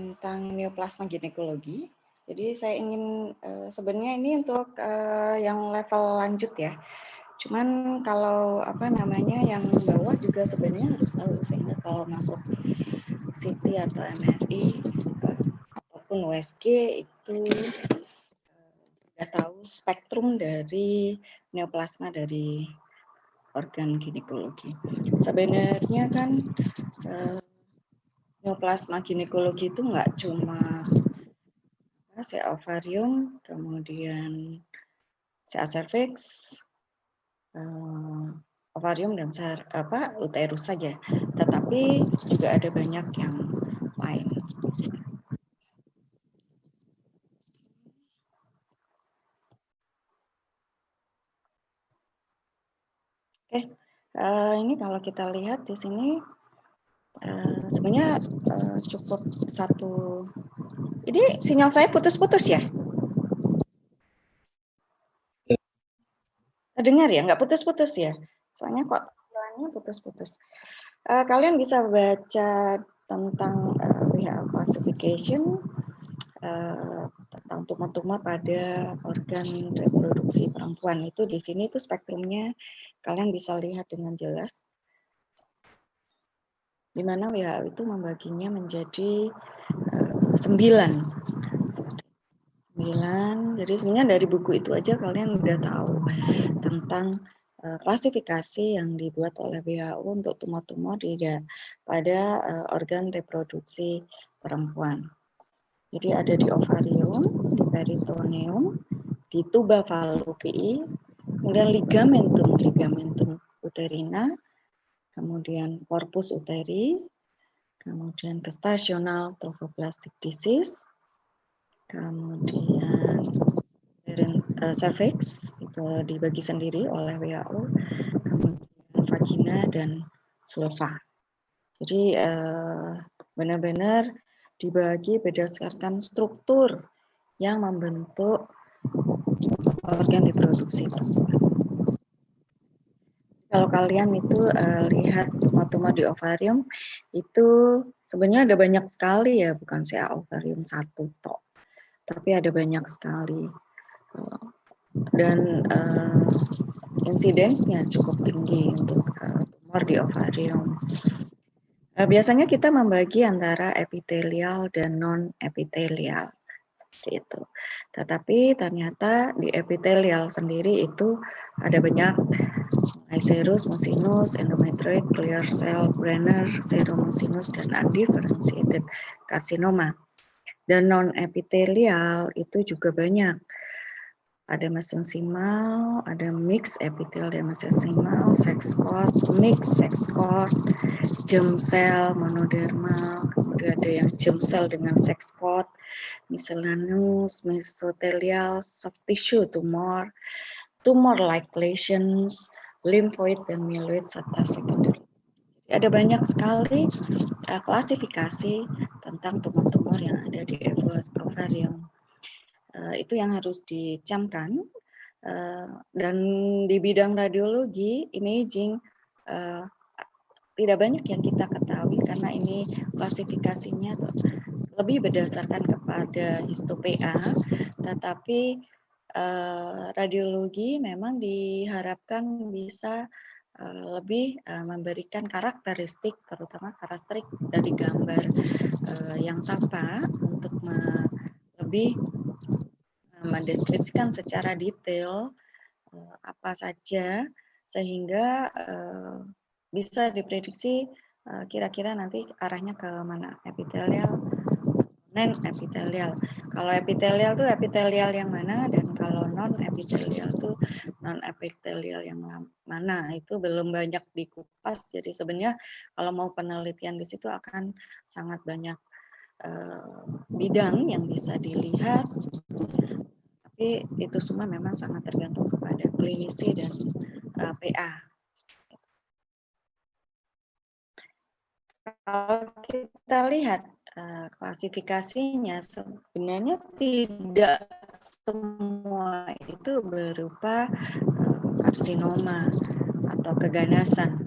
tentang neoplasma ginekologi. Jadi saya ingin sebenarnya ini untuk yang level lanjut ya. Cuman kalau yang bawah juga sebenarnya harus tahu, sehingga kalau masuk CT atau MRI ataupun USG itu sudah tahu spektrum dari neoplasma dari organ ginekologi. Sebenarnya kan neoplasma ginekologi itu nggak cuma CA ovarium, kemudian CA cervix, ovarium dan uterus saja, tetapi juga ada banyak yang lain. Oke, ini kalau kita lihat di sini sebenarnya cukup satu. Ini sinyal saya putus-putus ya? Dengar ya? Nggak putus-putus ya? Soalnya kok jalannya putus-putus. Kalian bisa baca tentang WHO classification tentang tumor-tumor pada organ reproduksi perempuan. Itu di sini itu spektrumnya kalian bisa lihat dengan jelas. Di mana WHO itu membaginya menjadi 9. Jadi sebenarnya dari buku itu aja kalian udah tahu tentang klasifikasi yang dibuat oleh WHO untuk tumor-tumor pada organ reproduksi perempuan. Jadi ada di ovarium, di peritoneum, di tuba fallopiae, kemudian ligamentum uterina, kemudian corpus uteri, kemudian gestational trophoblastic disease, kemudian cervix itu dibagi sendiri oleh WHO, kemudian vagina dan vulva. Jadi benar-benar dibagi berdasarkan struktur yang membentuk organ reproduksi perempuan. Kalau kalian itu lihat tumor-tumor di ovarium, itu sebenarnya ada banyak sekali ya, bukan CA ovarium 1 tok, tapi ada banyak sekali. Dan insidensnya cukup tinggi untuk tumor di ovarium. Biasanya kita membagi antara epitelial dan non-epitelial, seperti itu. Tetapi ternyata di epitelial sendiri itu ada banyak serous, mucinous, endometrioid, clear cell, Brenner, seromucinous, dan undifferentiated carcinoma. Dan non-epitelial itu juga banyak. Ada mesenchymal, ada mixed epithelial dan mesenchymal, sex cord, mixed sex cord, germ cell, monodermal, kemudian ada yang germ cell dengan sex cord, miscellaneous, mesothelial, soft tissue tumor, tumor-like lesions, lymphoid dan myeloid serta secondary. Ada banyak sekali klasifikasi tentang tumor-tumor yang ada di ovarium. Itu yang harus dicamkan, dan di bidang radiologi, imaging, tidak banyak yang kita ketahui karena ini klasifikasinya lebih berdasarkan kepada histo-PA, tetapi radiologi memang diharapkan bisa lebih memberikan karakteristik, terutama karakteristik dari gambar yang tampak untuk lebih mendeskripsikan secara detail apa saja, sehingga bisa diprediksi kira-kira nanti arahnya ke mana, epitelial, non-epitelial. Kalau epitelial itu epitelial yang mana, dan kalau non-epitelial itu non-epitelial yang mana, itu belum banyak dikupas. Jadi sebenarnya kalau mau penelitian di situ akan sangat banyak bidang yang bisa dilihat, tapi itu semua memang sangat tergantung kepada klinisi dan PA. Kalau kita lihat klasifikasinya, sebenarnya tidak semua itu berupa karsinoma atau keganasan.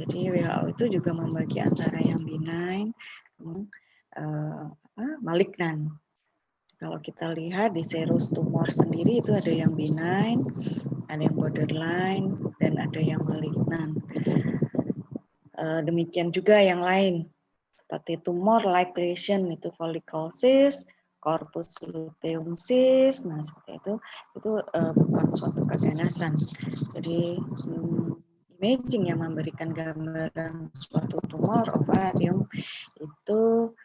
Jadi WHO itu juga membagi antara yang benign, malignan. Kalau kita lihat di serous tumor sendiri itu ada yang benign, ada yang borderline, dan ada yang malignan. Demikian juga yang lain, seperti tumor like lesion itu follicle cyst, corpus luteum cyst, nah seperti itu bukan suatu keganasan. Jadi imaging yang memberikan gambaran suatu tumor ovarium itu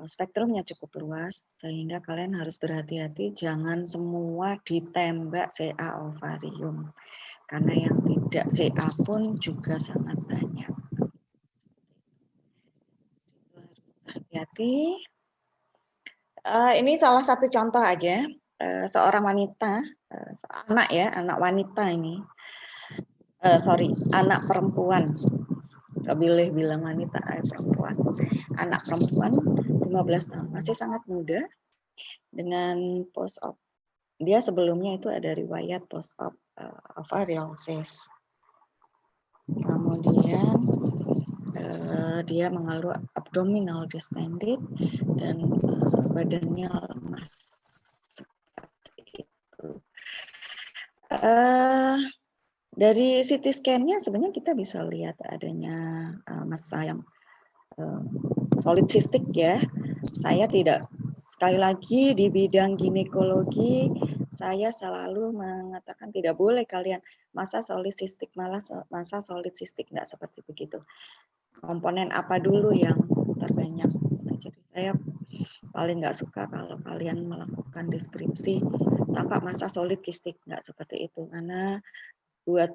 spektrumnya cukup luas, sehingga kalian harus berhati-hati jangan semua ditembak CA ovarium, karena yang tidak CA pun juga sangat banyak. Hati-hati. Ini salah satu contoh aja, seorang wanita, anak wanita ini, anak perempuan, nggak boleh bilang wanita, perempuan, anak perempuan 15 tahun, masih sangat muda, dengan post-op. Dia sebelumnya itu ada riwayat post-op ovarial cyst. Kemudian dia mengeluh abdominal distended dan badannya lemas. Seperti itu. Dari CT scan-nya sebenarnya kita bisa lihat adanya massa yang solid cystic ya. Saya tidak, sekali lagi di bidang ginekologi saya selalu mengatakan tidak boleh kalian massa solid cystic, malah massa solid cystic, enggak seperti begitu. Komponen apa dulu yang terbanyak. Nah, jadi saya paling nggak suka kalau kalian melakukan deskripsi tanpa massa solid kistik, nggak seperti itu, karena buat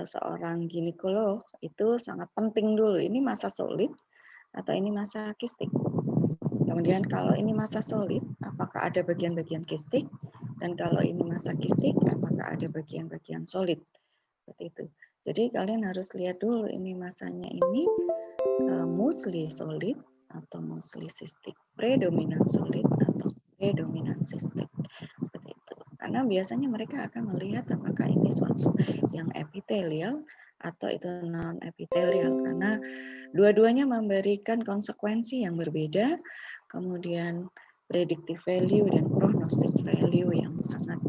seorang ginekolog itu sangat penting dulu ini massa solid atau ini massa kistik. Kemudian kalau ini massa solid, apakah ada bagian-bagian kistik, dan kalau ini massa kistik, apakah ada bagian-bagian solid. Seperti itu. Jadi kalian harus lihat dulu ini massanya ini mostly solid atau mostly cystic, predominant solid atau predominant cystic, seperti itu. Karena biasanya mereka akan melihat apakah ini suatu yang epithelial atau itu non epithelial, karena dua-duanya memberikan konsekuensi yang berbeda, kemudian predictive value dan prognostic value yang sangat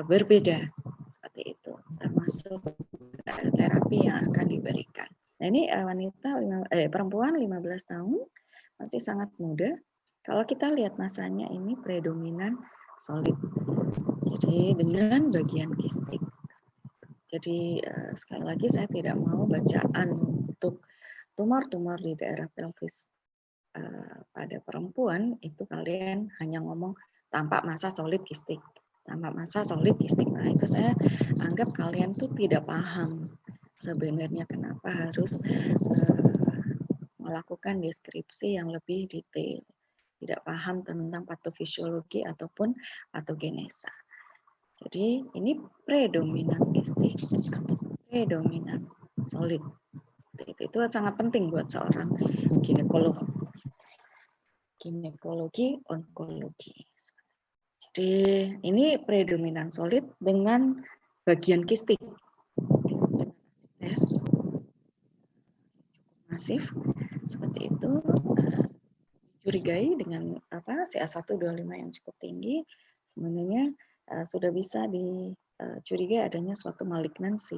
berbeda, seperti itu, termasuk terapi yang akan diberikan. Nah, ini perempuan 15 tahun, masih sangat muda. Kalau kita lihat masanya ini predominan solid. Jadi dengan bagian kistik. Jadi sekali lagi saya tidak mau bacaan untuk tumor-tumor di daerah pelvis pada perempuan itu kalian hanya ngomong tampak massa solid kistik. Tampak massa solid kistik. Nah, itu saya anggap kalian tuh tidak paham sebenarnya kenapa harus melakukan deskripsi yang lebih detail. Tidak paham tentang patofisiologi ataupun patogenesa. Jadi ini predominan kistik atau predominan solid. Itu sangat penting buat seorang ginekolog. Ginekologi, onkologi. Jadi ini predominan solid dengan bagian kistik. Tes masif seperti itu, dicurigai dengan CA125 yang cukup tinggi, sebenarnya sudah bisa dicurigai adanya suatu malignansi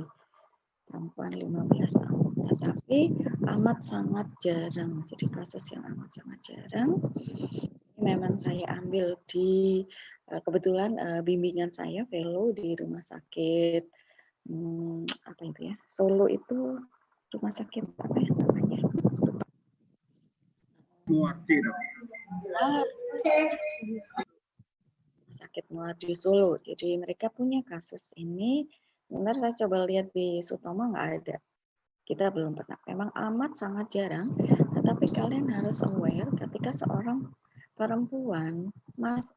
perempuan 15 tahun. Tetapi amat sangat jarang, jadi kasus yang amat sangat jarang. Memang saya ambil di kebetulan bimbingan saya fellow di rumah sakit apa itu ya, Solo itu rumah sakit apa ya namanya? Sakit Muardi Solo. Jadi mereka punya kasus ini. Benar saya coba lihat di Sutomo nggak ada. Kita belum pernah. Memang amat sangat jarang. Tetapi kalian harus aware ketika seorang perempuan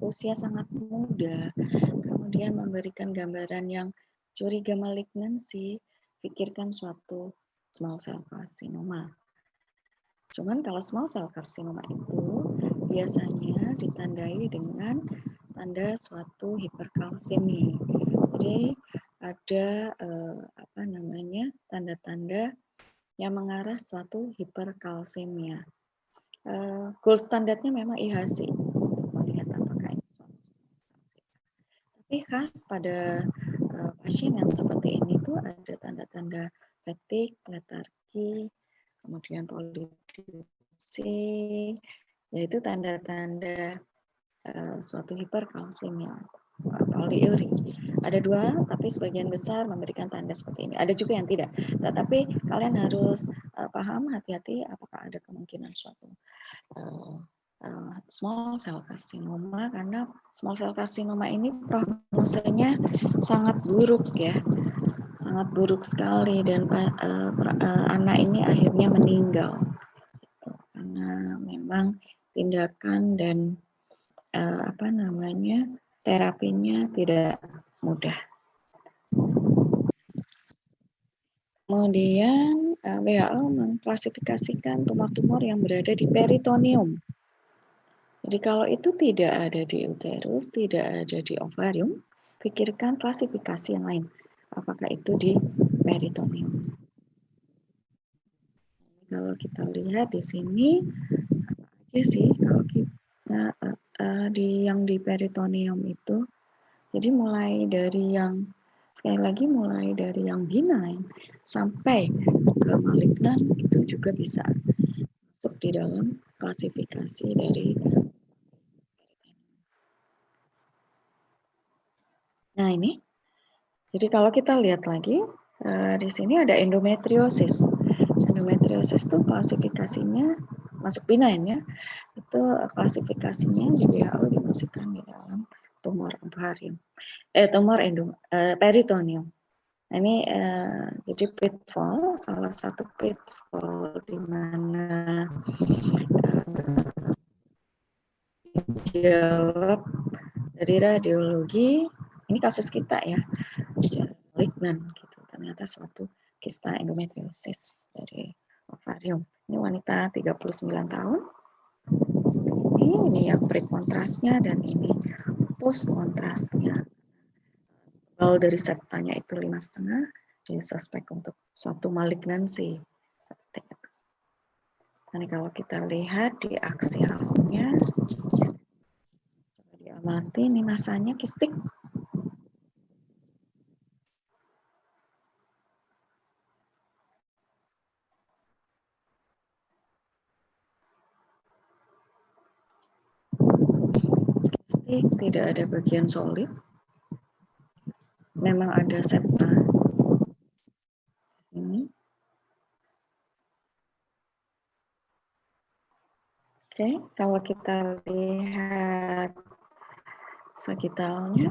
usia sangat muda, kemudian memberikan gambaran yang curiga malignansi, pikirkan suatu small cell carcinoma. Cuman kalau small cell carcinoma itu biasanya ditandai dengan tanda suatu hiperkalsemi. Jadi ada tanda-tanda yang mengarah suatu hiperkalsemia. gold standarnya memang IHC untuk melihat apakah ini suatu substansi. Tapi khas pada pasien yang seperti ini tuh ada tanda-tanda fatigue, letargi, kemudian polydipsia, yaitu tanda-tanda suatu hiperkalsemia, poliuri. Ada 2, tapi sebagian besar memberikan tanda seperti ini. Ada juga yang tidak. Tetapi kalian harus paham, hati-hati apakah ada kemungkinan suatu small cell carcinoma, karena small cell carcinoma ini prognosenya sangat buruk ya, sangat buruk sekali, dan anak ini akhirnya meninggal karena memang tindakan dan terapinya tidak mudah. Kemudian WHO mengklasifikasikan tumor-tumor yang berada di peritoneum. Jadi kalau itu tidak ada di uterus, tidak ada di ovarium, pikirkan klasifikasi yang lain. Apakah itu di peritoneum? Kalau kita lihat di sini, apa aja sih kalau kita yang di peritoneum itu? Jadi mulai dari yang, sekali lagi mulai dari yang benign sampai ke malignan itu juga bisa masuk di dalam klasifikasi dari. Nah ini, jadi kalau kita lihat lagi, di sini ada endometriosis. Endometriosis itu klasifikasinya masuk benign ya, itu klasifikasinya di WHO dimasukkan di dalam tumor ovarium, tumor peritoneum. Nah, ini jadi pitfall, salah satu pitfall di mana dijawab dari radiologi, ini kasus kita ya, malignan gitu, ternyata suatu kista endometriosis dari ovarium. Ini wanita 39 tahun, seperti ini yang pre-kontrasnya dan ini post-kontrasnya. Kalau dari septanya itu 5,5, jadi suspek untuk suatu malignansi. Seperti itu. Nah, kalau kita lihat di aksialnya, coba diamati, ini masanya kistik. Kistik, tidak ada bagian solid. Memang ada septa di sini. Oke, kalau kita lihat sagitalnya,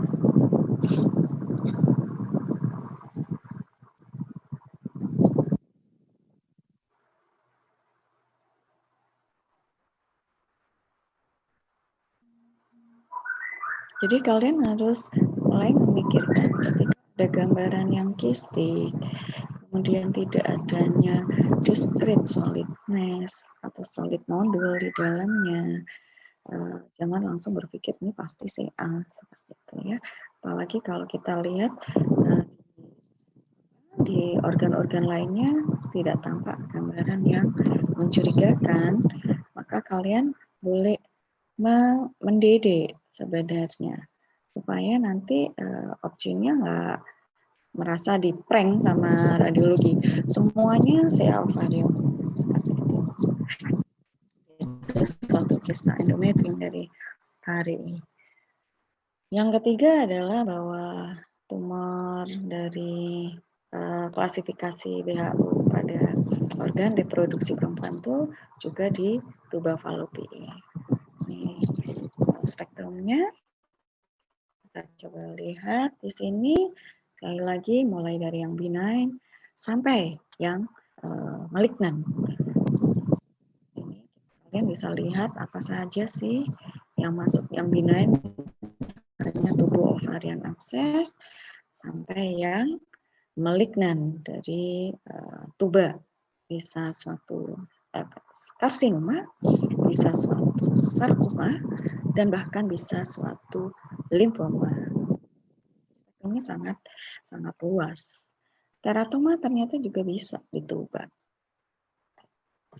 jadi kalian harus mulai memikirkan ketika ada gambaran yang kistik, kemudian tidak adanya discrete solidness atau solid nodule di dalamnya, jangan langsung berpikir ini pasti CA seperti itu ya. Apalagi kalau kita lihat di organ-organ lainnya tidak tampak gambaran yang mencurigakan, maka kalian boleh mendede sebenarnya supaya nanti opsinya nggak merasa di prank sama radiologi. Semuanya CA ovarium seperti itu. Itu suatu kista endometrium dari hari ini. Yang ketiga adalah bahwa tumor dari klasifikasi WHO pada organ reproduksi perempuan itu juga di tuba fallopiae. Ini spektrumnya. Kita coba lihat di sini. Sekali lagi mulai dari yang benign sampai yang malignan. Ini kalian bisa lihat apa saja sih yang masuk yang benign, misalnya tubuh ovarian abses, sampai yang malignan dari tuba, bisa suatu karsinoma, bisa suatu sarkoma, dan bahkan bisa suatu limfoma. Ini sangat luas. Teratoma ternyata juga bisa di tuba.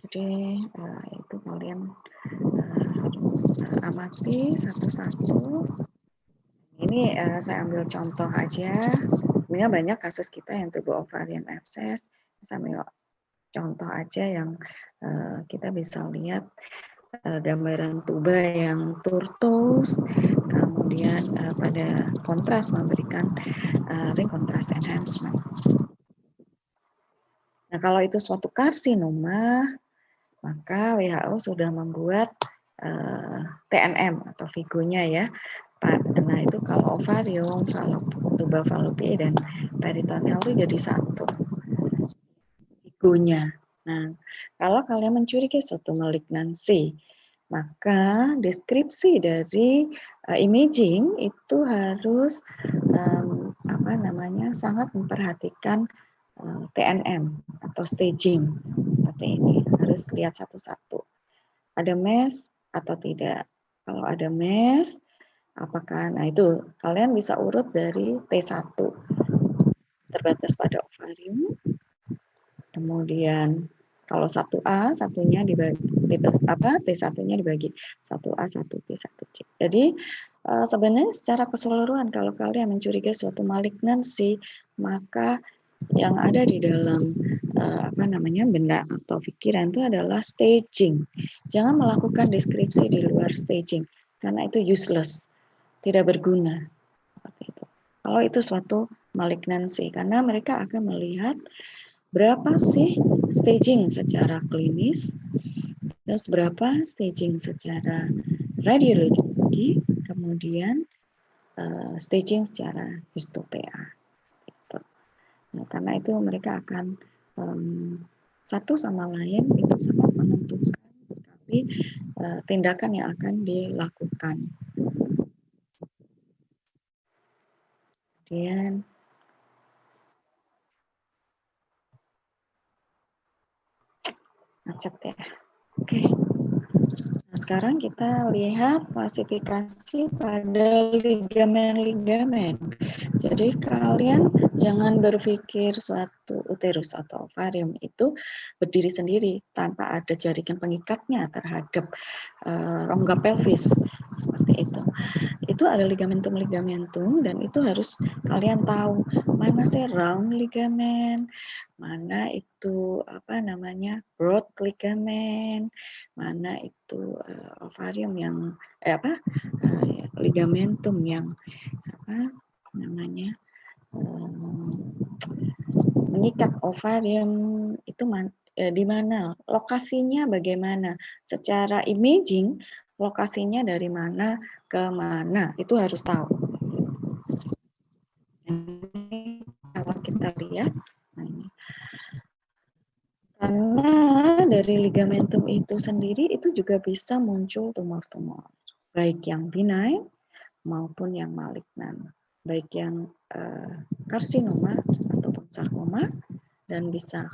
Jadi itu kalian harus amati satu-satu. Ini saya ambil contoh aja. Sebenarnya banyak kasus kita yang tubuh ovarian abscess. Saya ambil contoh aja yang kita bisa lihat gambaran tuba yang turtos, kemudian pada kontras memberikan ring kontras enhancement. Nah, kalau itu suatu karsinoma, maka WHO sudah membuat TNM atau Vigonya ya. Nah, itu kalau ovarium, tuba fallopi dan peritoneal itu jadi satu Vigonya. Nah, kalau kalian mencurigai suatu malignansi, maka deskripsi dari imaging itu harus sangat memperhatikan TNM atau staging seperti ini. Harus lihat satu-satu. Ada MES atau tidak. Kalau ada MES, apakah, nah itu kalian bisa urut dari T1 terbatas pada ovarium, kemudian kalau 1A satunya dibagi T1-nya dibagi 1A 1B 1C. Jadi sebenarnya secara keseluruhan kalau kalian mencurigai suatu malignansi, maka yang ada di dalam benda atau pikiran itu adalah staging. Jangan melakukan deskripsi di luar staging karena itu useless, tidak berguna. Seperti itu. Kalau itu suatu malignansi, karena mereka akan melihat berapa sih staging secara klinis, terus berapa staging secara radiologi, kemudian staging secara histo-PA. Gitu. Nah, karena itu mereka akan satu sama lain itu sangat menentukan sekali tindakan yang akan dilakukan. Kemudian macet ya. Oke. Nah, sekarang kita lihat klasifikasi pada ligamen-ligamen. Jadi kalian jangan berpikir suatu uterus atau ovarium itu berdiri sendiri tanpa ada jaringan pengikatnya terhadap rongga pelvis seperti itu. Itu ada ligamentum-ligamentum dan itu harus kalian tahu mana sih round ligament, mana itu broad ligament, mana itu ovarium yang ligamentum yang mengikat ovarium itu di mana, lokasinya bagaimana, secara imaging lokasinya dari mana ke mana itu harus tahu. Kalau kita lihat, karena dari ligamentum itu sendiri itu juga bisa muncul tumor-tumor, baik yang benign maupun yang malignan, baik yang karsinoma ataupun sarkoma, dan bisa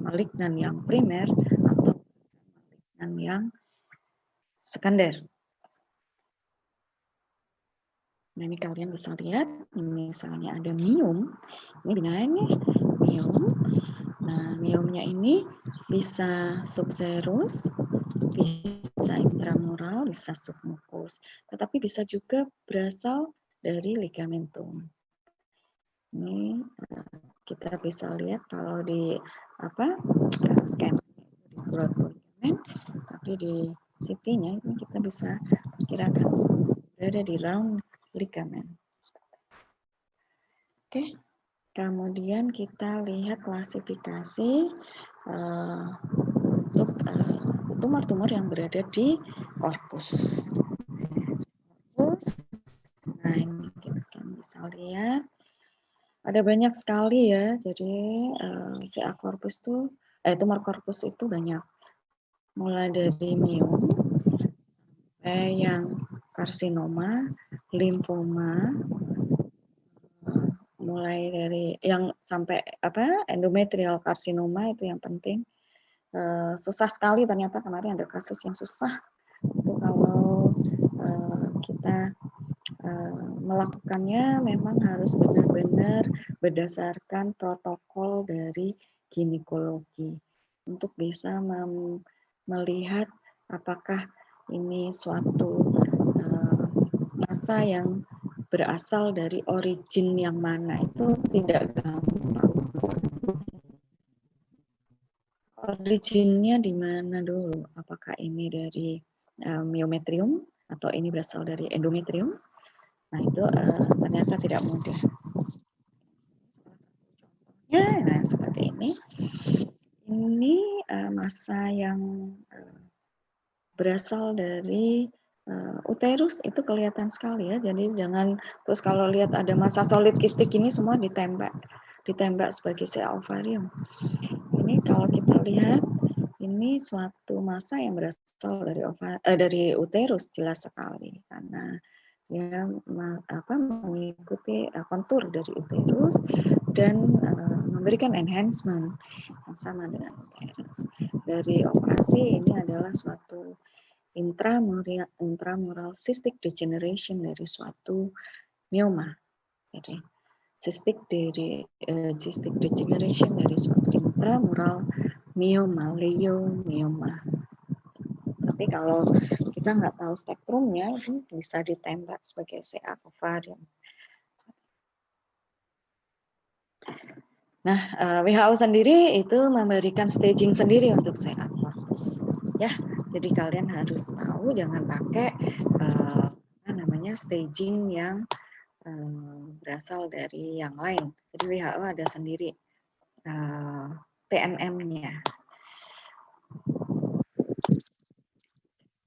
malignan yang primer atau malignan yang sekunder. Nah, ini kalian bisa lihat, misalnya ada miom, ini benign nih, miom. Nah, miomnya ini bisa subserus, bisa intramural, bisa submukus, tetapi bisa juga berasal dari ligamentum. Ini kita bisa lihat kalau di scan di broad ligament, tapi di CT-nya ini kita bisa perkirakan berada di round ligament. Oke, kemudian kita lihat klasifikasi untuk tumor-tumor yang berada di korpus. Nah, ini kita bisa lihat ada banyak sekali ya. Jadi CA korpus tuh tumor korpus itu banyak. Mulai dari miom, yang karsinoma, limfoma, mulai dari yang sampai endometrial karsinoma itu yang penting. Susah sekali ternyata kemarin ada kasus yang susah itu kalau kita melakukannya memang harus benar-benar berdasarkan protokol dari ginekologi. untuk bisa melihat apakah ini suatu massa yang berasal dari origin yang mana, itu tidak gampang. Originnya di mana dulu? Apakah ini dari myometrium atau ini berasal dari endometrium? Nah, itu ternyata tidak mudah. Ya, nah seperti ini. Ini massa yang berasal dari uterus, itu kelihatan sekali ya. Jadi jangan terus kalau lihat ada massa solid kistik ini semua ditembak sebagai sel ovarium. Ini kalau kita lihat ini suatu massa yang berasal dari uterus jelas sekali karena ya mengikuti kontur dari uterus dan memberikan enhancement yang sama dengan uterus. Dari operasi ini adalah suatu intramural cystic degeneration dari suatu mioma. Jadi cystic degeneration dari suatu intramural mioma, leiomyoma. Tapi kalau kita nggak tahu spektrumnya, itu bisa ditembak sebagai CA ovarium. Nah, WHO sendiri itu memberikan staging sendiri untuk CA corpus. Ya, jadi kalian harus tahu jangan pakai staging yang berasal dari yang lain. Jadi WHO ada sendiri TNM-nya.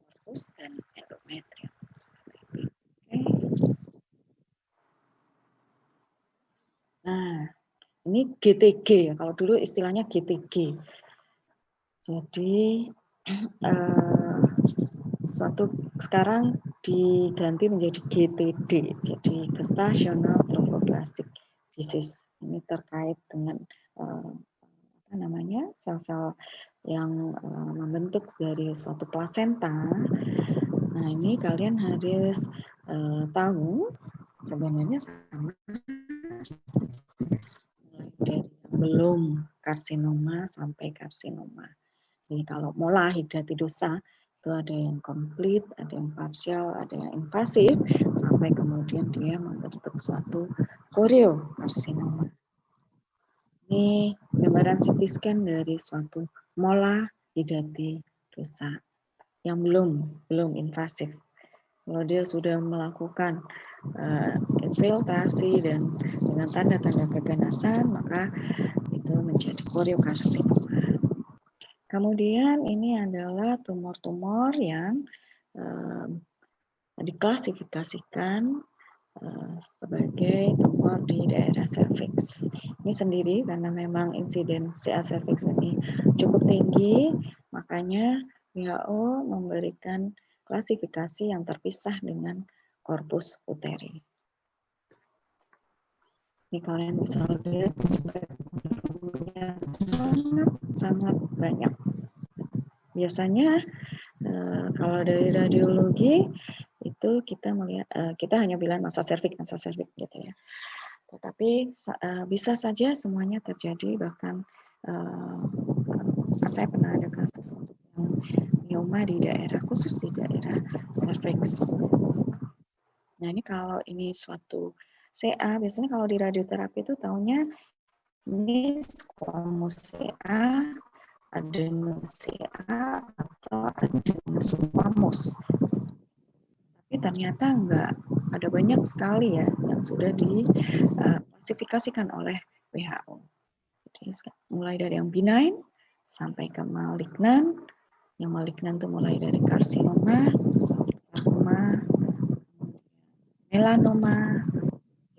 Corpus dan endometrium. Nah, ini GTG, kalau dulu istilahnya GTG. Jadi sekarang diganti menjadi GTD, jadi gestational trophoblastic disease. Ini terkait dengan sel-sel yang membentuk dari suatu plasenta. Nah, ini kalian harus tahu sebenarnya sama dari belum karsinoma sampai karsinoma. Jadi kalau mola hidratidosa itu ada yang komplit, ada yang parsial, ada yang invasif, sampai kemudian dia membentuk suatu koriokarsinoma. Ini gambaran CT scan dari suatu mola hidratidosa yang belum invasif. Kalau dia sudah melakukan infiltrasi dan dengan tanda-tanda keganasan, maka itu menjadi koriokarsinoma. Kemudian ini adalah tumor-tumor yang diklasifikasikan sebagai tumor di daerah serviks. Ini sendiri karena memang insiden CA serviks ini cukup tinggi, makanya WHO memberikan klasifikasi yang terpisah dengan corpus uteri. Ini kalian bisa lihat sangat banyak. Biasanya kalau dari radiologi itu kita melihat kita hanya bilang massa serviks gitu ya. Tetapi bisa saja semuanya terjadi, bahkan saya pernah ada kasus untuk mioma di daerah khusus di daerah serviks. Nah, ini kalau ini suatu CA, biasanya kalau di radioterapi itu taunya ini squamous CA, adenos CA, atau adenos squamous. Tapi ternyata enggak, ada banyak sekali ya yang sudah diklasifikasikan oleh WHO. Jadi, mulai dari yang benign sampai ke malignan. Yang malignan itu mulai dari karsinoma, sarkoma, melanoma,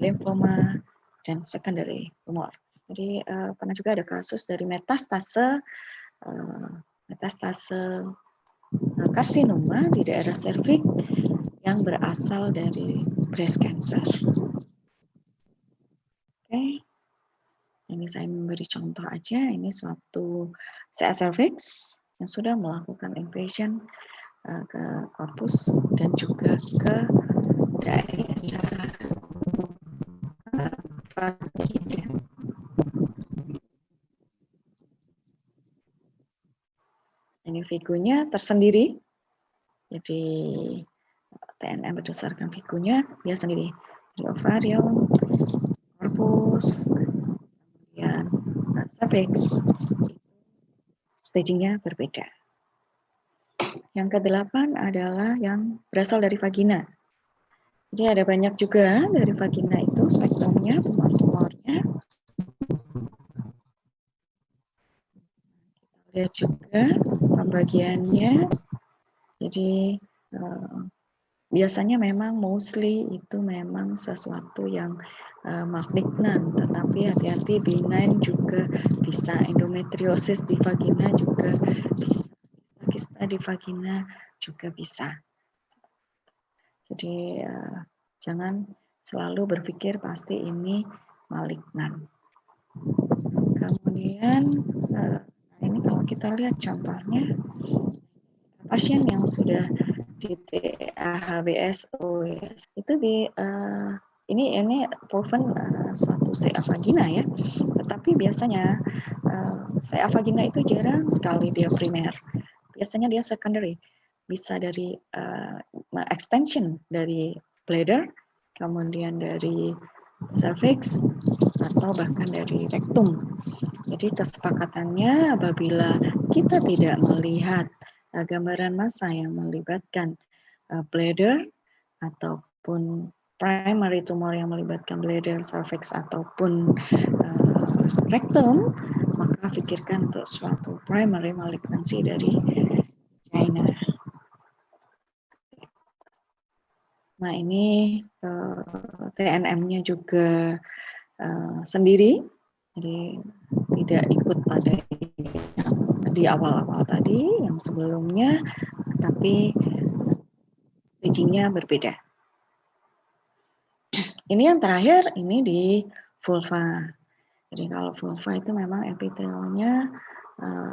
limfoma, dan secondary tumor. Jadi pernah juga ada kasus dari metastase karsinoma di daerah serviks yang berasal dari breast cancer. Oke, ini saya memberi contoh aja. Ini suatu CA cervix yang sudah melakukan invasion ke korpus dan juga ke daerah vagina. Ini figunya tersendiri. Jadi TNM berdasarkan figunya dia sendiri. Di ovarium, corpus, kemudian cervix. Stagingnya berbeda. Yang ke-8 adalah yang berasal dari vagina. Jadi ada banyak juga dari vagina itu spektrumnya, tumor-tumornya. Kita lihat juga pembagiannya. Jadi biasanya memang mostly itu memang sesuatu yang malignan, tetapi hati-hati benign juga bisa, endometriosis di vagina juga bisa, kista di vagina juga bisa. Jadi jangan selalu berpikir pasti ini malignan. Kemudian ini kalau kita lihat contohnya pasien yang sudah di TAHBSOS itu ini proven suatu CA vagina ya, tetapi biasanya CA vagina itu jarang sekali dia primer, biasanya dia secondary, bisa dari extension dari bladder, kemudian dari cervix, atau bahkan dari rectum. Jadi kesepakatannya apabila kita tidak melihat gambaran massa yang melibatkan bladder ataupun primary tumor yang melibatkan bladder, cervix ataupun rectum, maka pikirkan untuk suatu primary malignancy dari vagina. Nah ini TNM-nya juga sendiri, jadi tidak ikut pada di awal-awal tadi yang sebelumnya, tapi stagingnya berbeda. Ini yang terakhir, ini di vulva. Jadi kalau vulva itu memang epitelnya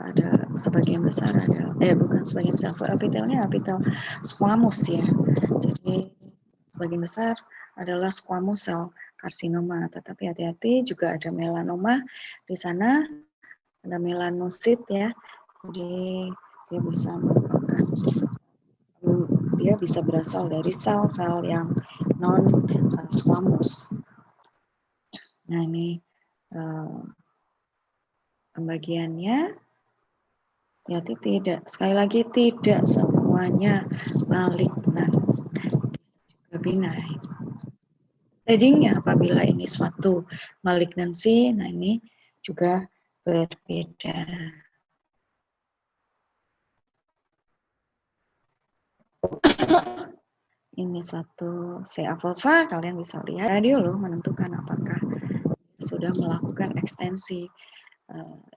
ada sebagian besar ada, bukan sebagian besar, epitelnya epitel squamous ya. Jadi sebagian besar adalah squamous cell karsinoma, tetapi hati-hati juga ada melanoma di sana, ada melanosit ya. Jadi dia bisa merupakan, dia bisa berasal dari sel-sel yang non squamous. Nah ini pembagiannya, ya tidak, sekali lagi tidak semuanya malignan, juga benign. Stagingnya apabila ini suatu malignansi, nah ini juga berbeda. Ini suatu CA vulva, kalian bisa lihat radio loh menentukan apakah sudah melakukan ekstensi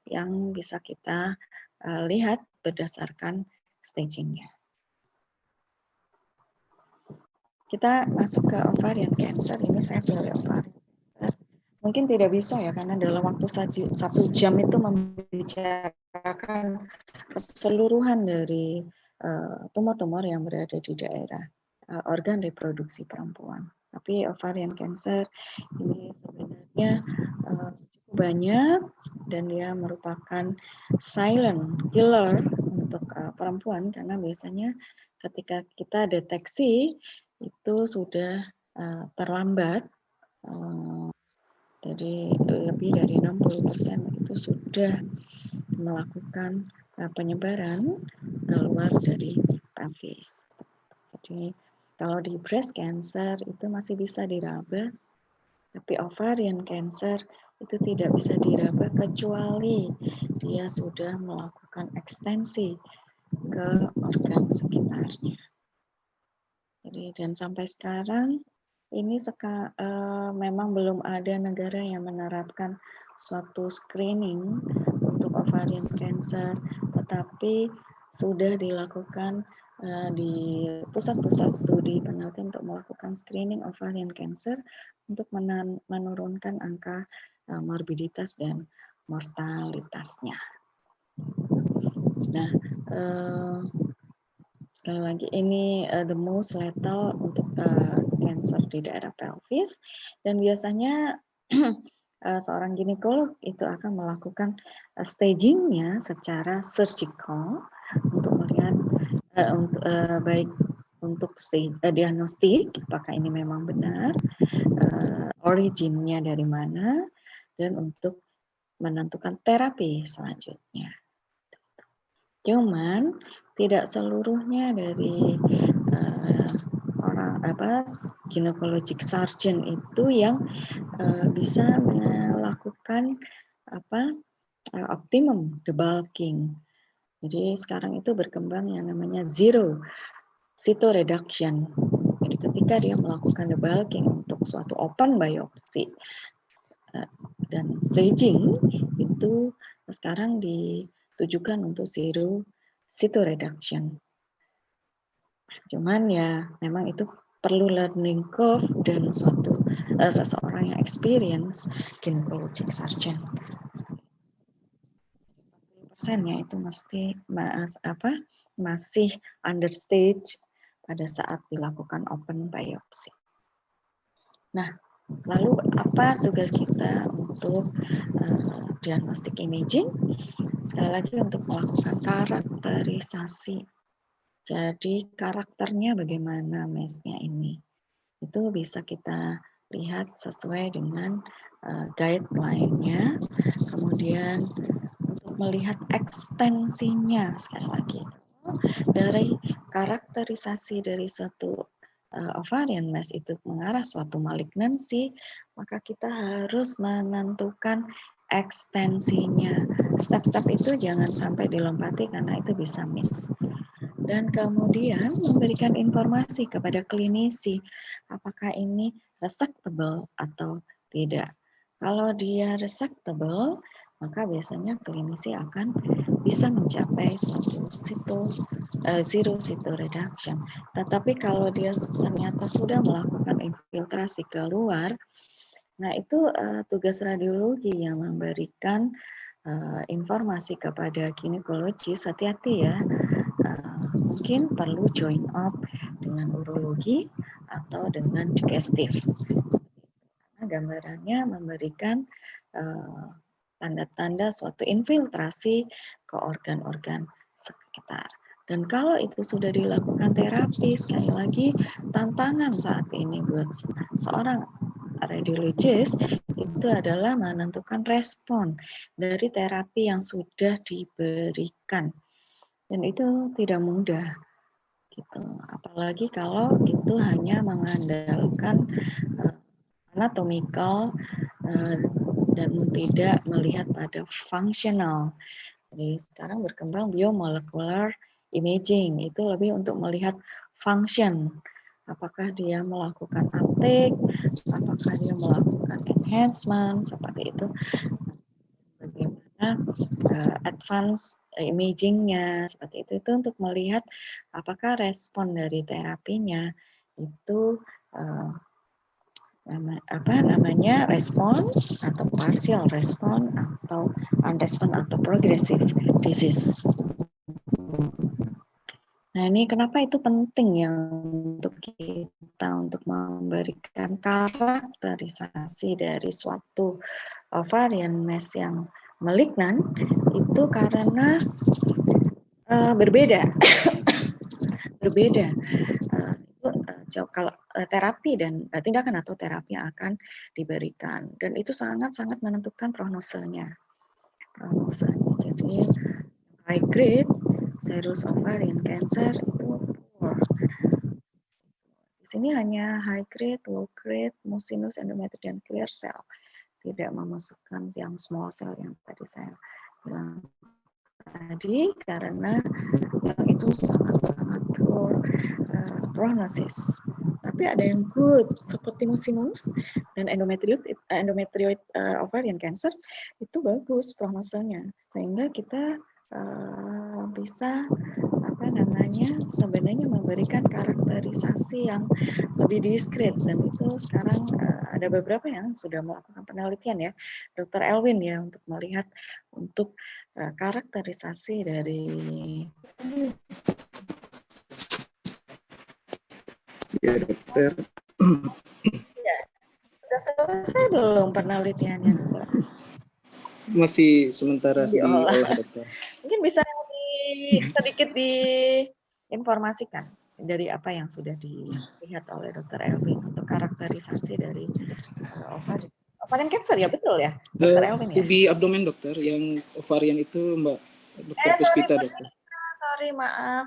yang bisa kita lihat berdasarkan stagingnya. Kita masuk ke ovarian cancer. Ini saya pilih ovarian cancer. Mungkin tidak bisa ya, karena dalam waktu 1 jam itu membicarakan keseluruhan dari tumor-tumor yang berada di daerah organ reproduksi perempuan. Tapi ovarian cancer ini sebenarnya cukup banyak dan dia merupakan silent killer untuk perempuan, karena biasanya ketika kita deteksi itu sudah terlambat, jadi lebih dari 60% itu sudah melakukan penyebaran keluar dari pelvis. Jadi kalau di breast cancer itu masih bisa diraba, tapi ovarian cancer itu tidak bisa diraba kecuali dia sudah melakukan ekstensi ke organ sekitarnya. Jadi dan sampai sekarang ini memang belum ada negara yang menerapkan suatu screening untuk ovarian cancer, tetapi sudah dilakukan di pusat-pusat studi penelitian untuk melakukan screening ovarian cancer untuk menurunkan angka morbiditas dan mortalitasnya. Nah, sekali lagi ini the most lethal untuk cancer di daerah pelvis, dan biasanya seorang ginekolog itu akan melakukan stagingnya secara surgical untuk melihat baik untuk diagnostik apakah ini memang benar, originnya dari mana, dan untuk menentukan terapi selanjutnya. Cuman tidak seluruhnya dari orang gynecologic surgeon itu yang bisa melakukan optimum debulking. Jadi sekarang itu berkembang yang namanya zero cytoreduction. Jadi ketika dia melakukan debulking untuk suatu open biopsi dan staging itu sekarang ditujukan untuk zero cytoreduction. Cuman ya memang itu perlu learning curve dan seseorang yang experience gynecologic surgeon. Persennya itu masih understage pada saat dilakukan open biopsi. Nah, lalu apa tugas kita untuk diagnostic imaging? Sekali lagi untuk melakukan karakterisasi. Jadi karakternya bagaimana mass-nya ini. Itu bisa kita lihat sesuai dengan guideline-nya. Kemudian untuk melihat ekstensinya, sekali lagi. Dari karakterisasi dari satu ovarian mass itu mengarah suatu malignansi, maka kita harus menentukan ekstensinya. Step-step itu jangan sampai dilompati karena itu bisa miss. Dan kemudian memberikan informasi kepada klinisi apakah ini resectable atau tidak. Kalau dia resectable, maka biasanya klinisi akan bisa mencapai suatu zero cytoreduction. Tetapi kalau dia ternyata sudah melakukan infiltrasi keluar, nah itu tugas radiologi yang memberikan informasi kepada ginekologis, hati-hati ya. Mungkin perlu join up dengan urologi atau dengan digestif. Karena gambarannya memberikan tanda-tanda suatu infiltrasi ke organ-organ sekitar. Dan kalau itu sudah dilakukan terapi, sekali lagi tantangan saat ini buat seorang radiologis itu adalah menentukan respon dari terapi yang sudah diberikan. Dan itu tidak mudah, gitu. Apalagi kalau itu hanya mengandalkan anatomical dan tidak melihat pada functional. Jadi sekarang berkembang biomolecular imaging, itu lebih untuk melihat function. Apakah dia melakukan uptake, apakah dia melakukan enhancement, seperti itu. Bagaimana advance imaging-nya, seperti itu untuk melihat apakah respon dari terapinya itu respon atau partial respon atau unrespon atau progressive disease. Nah ini kenapa itu penting ya untuk kita untuk memberikan karakterisasi dari suatu ovarian mass yang malignan itu karena berbeda. Kalau terapi dan tindakan atau terapi yang akan diberikan dan itu sangat-sangat menentukan prognosenya. Jadi high grade serous ovarian cancer itu poor. Di sini hanya high grade, low grade, mucinous, endometrial, clear cell. Tidak memasukkan yang small cell yang tadi saya bilang tadi karena yang itu sangat-sangat poor prognosis. Tapi ada yang good seperti mucinous dan endometrioid ovarian cancer itu bagus prognosenya sehingga kita bisa sebenarnya memberikan karakterisasi yang lebih diskret dan itu sekarang ada beberapa yang sudah melakukan penelitian ya Dr. Elwin ya untuk melihat untuk karakterisasi dari ya dokter. Ya, sudah selesai belum penelitiannya? Masih sementara diolah dokter. Mungkin bisa sedikit diinformasikan dari apa yang sudah dilihat oleh Dr. Elvin untuk karakterisasi dari ovarian. Ovarian cancer ya, betul ya, Dr. Elvin ya? TB abdomen dokter, yang ovarian itu Mbak Dr. Puspita dokter. Sorry, maaf.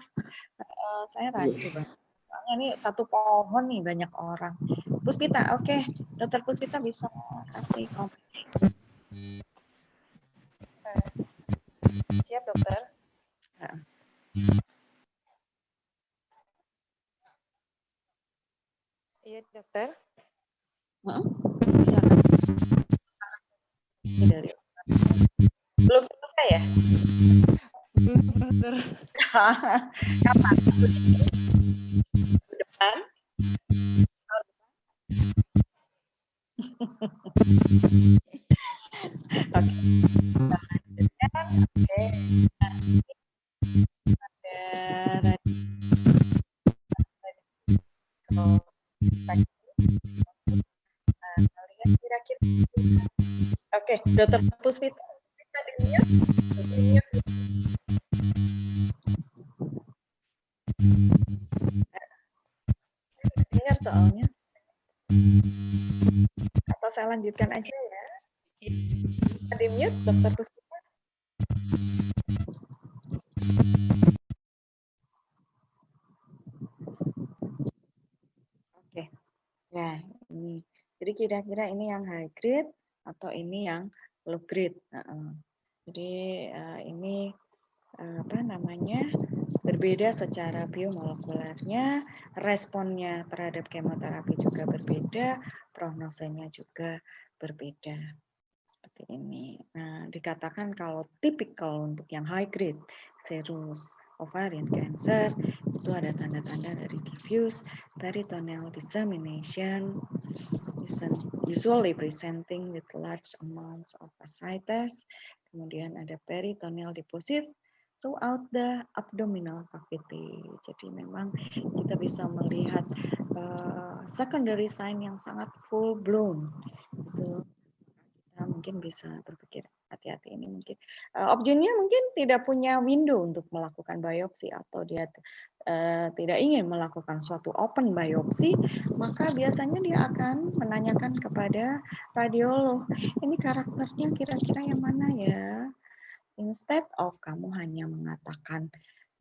Saya rancu banget. Soalnya ini satu pohon nih banyak orang. Puspita, oke. Dr. Puspita bisa kasih komen. Siap, dokter. Iya, dokter. Bisa kan? Dari belum selesai ya? Belum, dokter. Kapan? Depan? Oke, Dokter Puspita bisa dengar soalnya. Atau saya lanjutkan aja ya. Di mute, Dokter Puspita. Oke, ya ini. Jadi kira-kira ini yang high grade atau ini yang low grade. Jadi ini apa namanya, berbeda secara biomolekulernya, responnya terhadap kemoterapi juga berbeda, prognosenya juga berbeda. Seperti ini. Nah, dikatakan kalau tipikal untuk yang high grade serous ovarian cancer itu ada tanda-tanda dari diffuse peritoneal dissemination, usually presenting with large amounts of ascites. Kemudian ada peritoneal deposit throughout the abdominal cavity. Jadi memang kita bisa melihat secondary sign yang sangat full blown. Itu kita mungkin bisa berpikir hati-hati, ini mungkin objeknya mungkin tidak punya window untuk melakukan biopsi atau dia tidak ingin melakukan suatu open biopsi, maka biasanya dia akan menanyakan kepada radiolog, ini karakternya kira-kira yang mana ya? Instead of kamu hanya mengatakan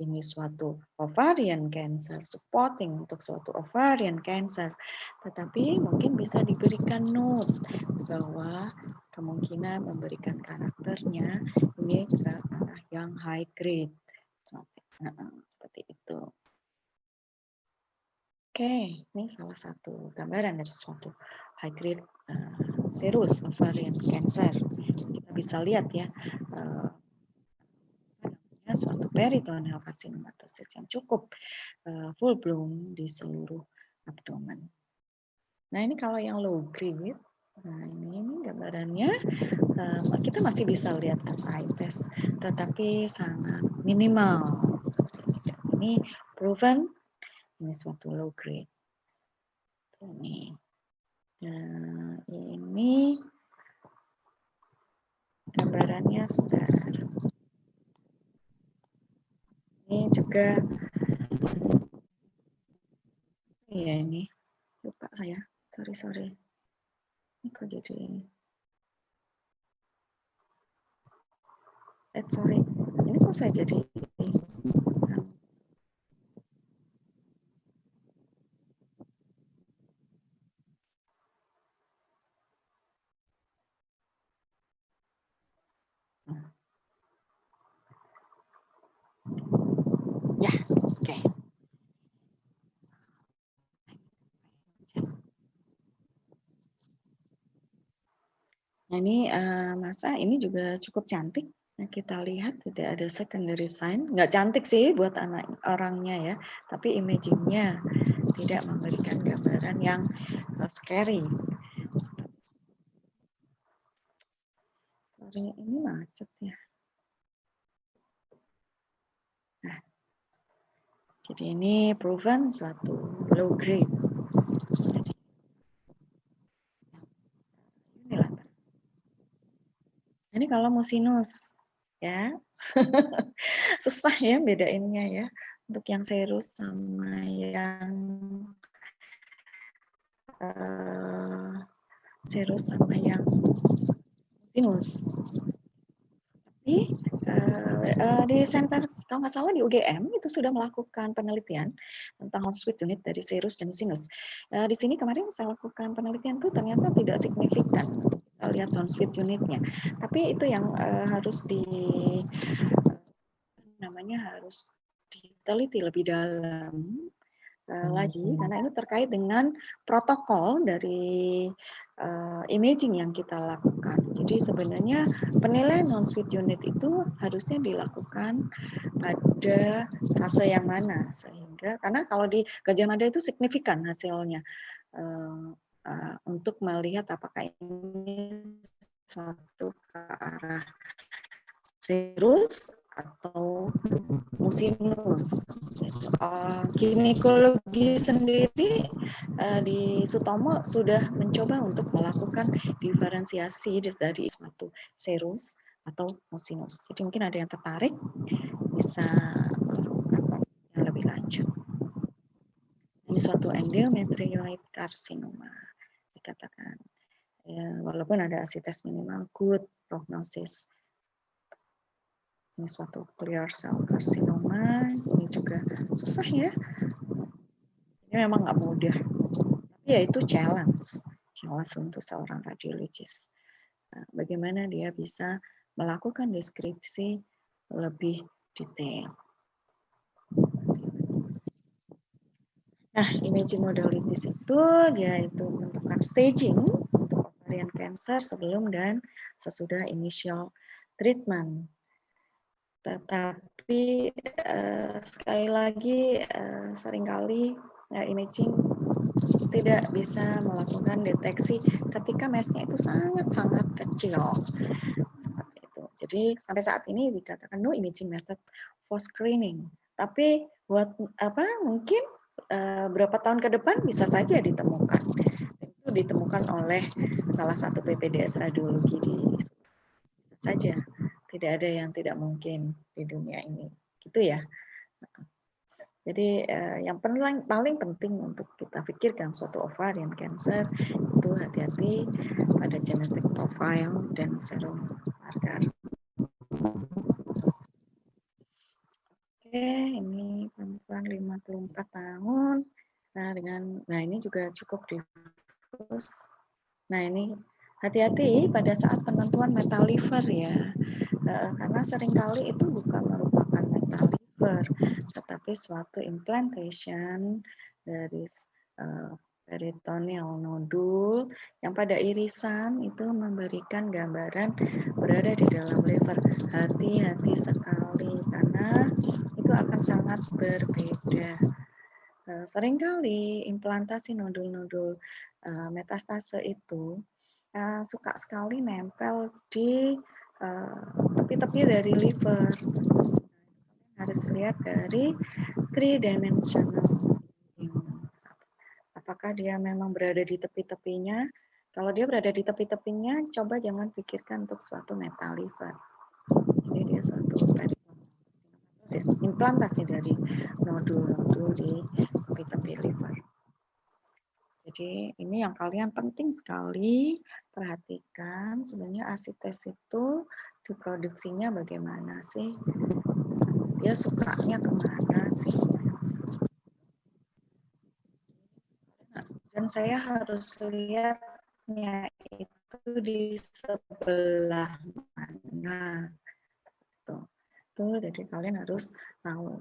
ini suatu ovarian cancer, supporting untuk suatu ovarian cancer, tetapi mungkin bisa diberikan note bahwa kemungkinan memberikan karakternya ini ke arah yang high grade. Seperti itu. Oke, ini salah satu gambaran dari suatu high grade serous ovarian cancer. Kita bisa lihat ya, suatu peritoneal carcinomatosis yang cukup full blown di seluruh abdomen. Nah, ini kalau yang low grade, nah ini gambarannya kita masih bisa lihat ascites, tetapi sangat minimal. Ini proven, ini suatu low grade. Ini, nah, ini gambarannya sudah. Ini juga, ya ini lupa saya, sorry. Ini kok jadi, sorry, ini kok saya jadi ya, oke. Nah ini masa ini juga cukup cantik. Nah, kita lihat tidak ada secondary sign. Nggak cantik sih buat anak orangnya ya, tapi imagingnya tidak memberikan gambaran yang scary. Sorry, ini macet ya. Nah, jadi ini proven suatu low grade. Jadi, ini kalau musinus. ya. Susah ya bedainnya ya untuk yang serus sama yang serus sama yang sinus. Tapi di center kalau nggak salah di UGM itu sudah melakukan penelitian tentang whole sweet unit dari serus dan sinus. Di sini kemarin saya lakukan penelitian tuh ternyata tidak signifikan untuk kita lihat whole sweet unitnya. Tapi itu yang harus harus diteliti lebih dalam lagi karena ini terkait dengan protokol dari imaging yang kita lakukan. Jadi sebenarnya penilaian non-sweet unit itu harusnya dilakukan pada fase yang mana sehingga karena kalau di Gajah Mada itu signifikan hasilnya untuk melihat apakah ini suatu ke arah serus atau musinus. Ginekologi sendiri di Sutomo sudah mencoba untuk melakukan diferensiasi dari suatu serus atau musinus. Jadi mungkin ada yang tertarik bisa melakukan yang lebih lanjut. Ini suatu endometrioid carcinoma dikatakan. Ya, walaupun ada ASI-tes minimal good prognosis. Ini suatu clear cell carcinoma, ini juga susah ya. Ini memang nggak mudah, tapi ya itu challenge untuk seorang radiologis. Nah, bagaimana dia bisa melakukan deskripsi lebih detail. Nah, imaging modalities itu yaitu menentukan staging untuk ovarian cancer sebelum dan sesudah initial treatment. Tetapi sekali lagi seringkali imaging tidak bisa melakukan deteksi ketika mass-nya itu sangat-sangat kecil. Seperti itu. Jadi sampai saat ini dikatakan no imaging method for screening. Tapi buat mungkin berapa tahun ke depan bisa saja ditemukan. Itu ditemukan oleh salah satu PPDS radiologi bisa saja. Tidak ada yang tidak mungkin di dunia ini, gitu ya. Jadi yang paling penting untuk kita pikirkan suatu ovarian cancer itu hati-hati pada genetic profile dan serum marker. Oke, ini perempuan 54 tahun. Nah ini juga cukup diffuse. Nah ini hati-hati pada saat penentuan metal liver ya. Karena seringkali itu bukan merupakan metal liver, tetapi suatu implantation dari peritoneal nodul yang pada irisan itu memberikan gambaran berada di dalam liver. Hati-hati sekali karena itu akan sangat berbeda. Seringkali implantasi nodul-nodul metastase itu suka sekali nempel di tepi-tepi dari liver. Harus lihat dari 3-dimensional image. Apakah dia memang berada di tepi-tepinya? Kalau dia berada di tepi-tepinya, coba jangan pikirkan untuk suatu metal liver. Jadi dia suatu implantasi dari nodul-nodul di tepi-tepi liver. Jadi ini yang kalian penting sekali perhatikan sebenarnya ASI-tes itu diproduksinya bagaimana sih? Dia sukanya kemana sih? Dan saya harus lihatnya itu di sebelah mana. Tuh, jadi kalian harus tahu.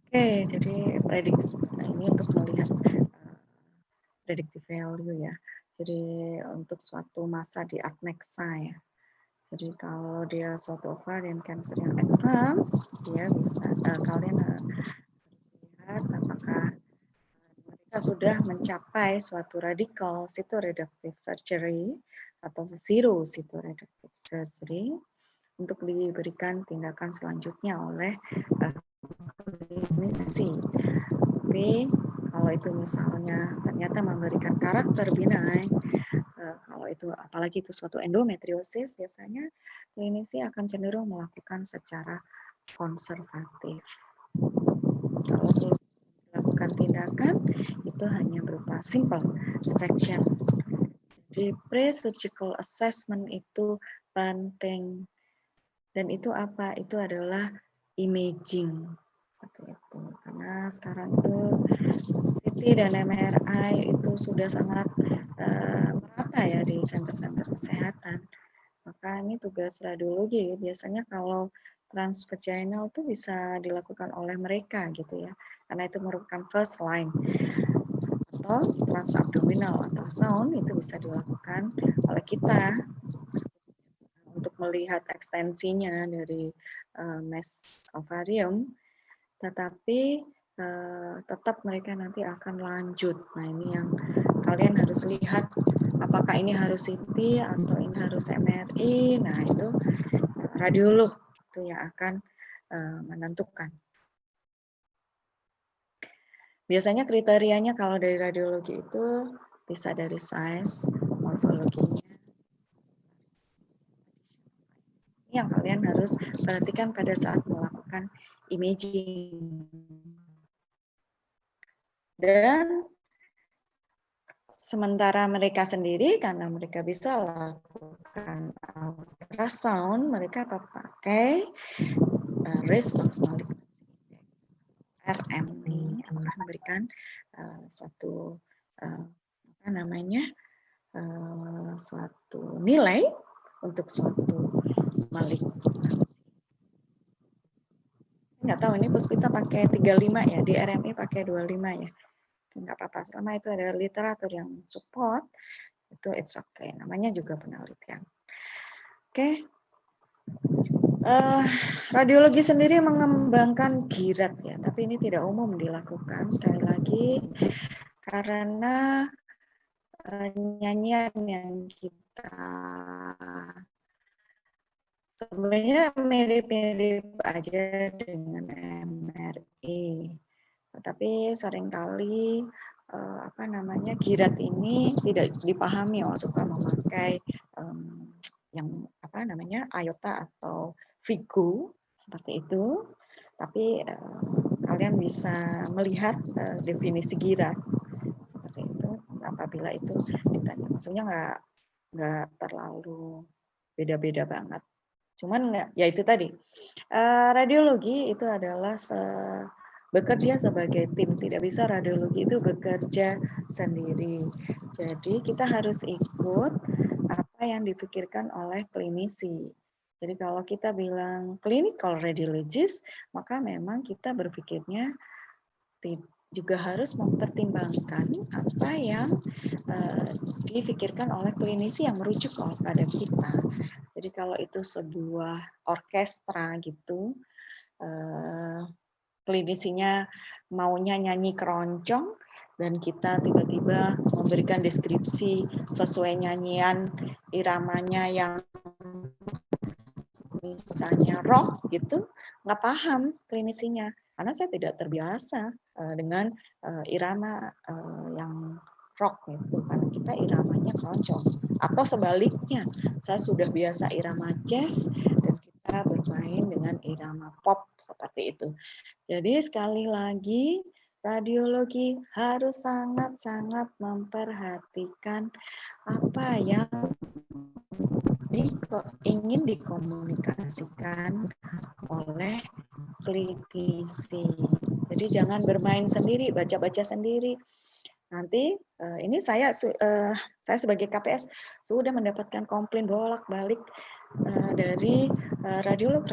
Oke, jadi prediksi. Nah, ini untuk melihat predictive value ya. Jadi untuk suatu masa di adnexa ya. Jadi kalau dia suatu ovarian cancer yang advance, dia bisa kalian harus lihat apakah mereka sudah mencapai suatu radical cytoreductive surgery atau zero cytoreductive surgery untuk diberikan tindakan selanjutnya oleh klinisi. Tapi kalau itu misalnya ternyata memberikan karakter benign, kalau itu apalagi itu suatu endometriosis, biasanya klinisi akan cenderung melakukan secara konservatif. Kalau belum melakukan tindakan, itu hanya berupa simple resection. Jadi pre-surgical assessment itu penting. Dan itu apa? Itu adalah imaging. Seperti itu. Karena sekarang itu CT dan MRI itu sudah sangat merata ya di center-center kesehatan. Maka ini tugas radiologi. Biasanya kalau transvaginal itu bisa dilakukan oleh mereka gitu ya. Karena itu merupakan first line. Atau transabdominal ultrasound itu bisa dilakukan oleh kita untuk melihat ekstensinya dari mass ovarium, tetapi tetap mereka nanti akan lanjut. Nah ini yang kalian harus lihat, apakah ini harus CT atau ini harus MRI. Nah itu radiolog itu yang akan menentukan. Biasanya kriterianya kalau dari radiologi itu bisa dari size, morfologinya. Ini yang kalian harus perhatikan pada saat melakukan imaging. Dan sementara mereka sendiri, karena mereka bisa lakukan ultrasound, mereka pakai risk of malignancy RM ini akan memberikan suatu apa namanya suatu nilai untuk suatu malignansi. Nggak tahu ini Puspita pakai 35 ya, di RMI pakai 25 ya. Nggak apa-apa, selama itu ada literatur yang support, itu it's okay. Namanya juga penelitian. Oke. Radiologi sendiri mengembangkan girat ya, tapi ini tidak umum dilakukan sekali lagi karena nyanyian yang kita sebenarnya mirip-mirip aja dengan MRI, tetapi seringkali apa namanya girat ini tidak dipahami orang suka memakai yang apa namanya iota atau Figo seperti itu, tapi kalian bisa melihat definisi girat seperti itu apabila itu ditanya. Maksudnya nggak terlalu beda-beda banget. Cuman nggak, ya itu tadi radiologi itu adalah bekerja sebagai tim, tidak bisa radiologi itu bekerja sendiri. Jadi kita harus ikut apa yang dipikirkan oleh klinisi. Jadi kalau kita bilang clinical radiologist, maka memang kita berpikirnya juga harus mempertimbangkan apa yang dipikirkan oleh klinisi yang merujuk kepada kita. Jadi kalau itu sebuah orkestra gitu, klinisinya maunya nyanyi keroncong, dan kita tiba-tiba memberikan deskripsi sesuai nyanyian iramanya yang misalnya rock gitu, nggak paham klinisinya karena saya tidak terbiasa dengan irama yang rock gitu, karena kita iramanya keroncong. Atau sebaliknya, saya sudah biasa irama jazz dan kita bermain dengan irama pop seperti itu. Jadi sekali lagi radiologi harus sangat-sangat memperhatikan apa yang ingin dikomunikasikan oleh klinisi. Jadi jangan bermain sendiri, baca-baca sendiri. Nanti ini saya sebagai KPS sudah mendapatkan komplain bolak-balik dari radiolog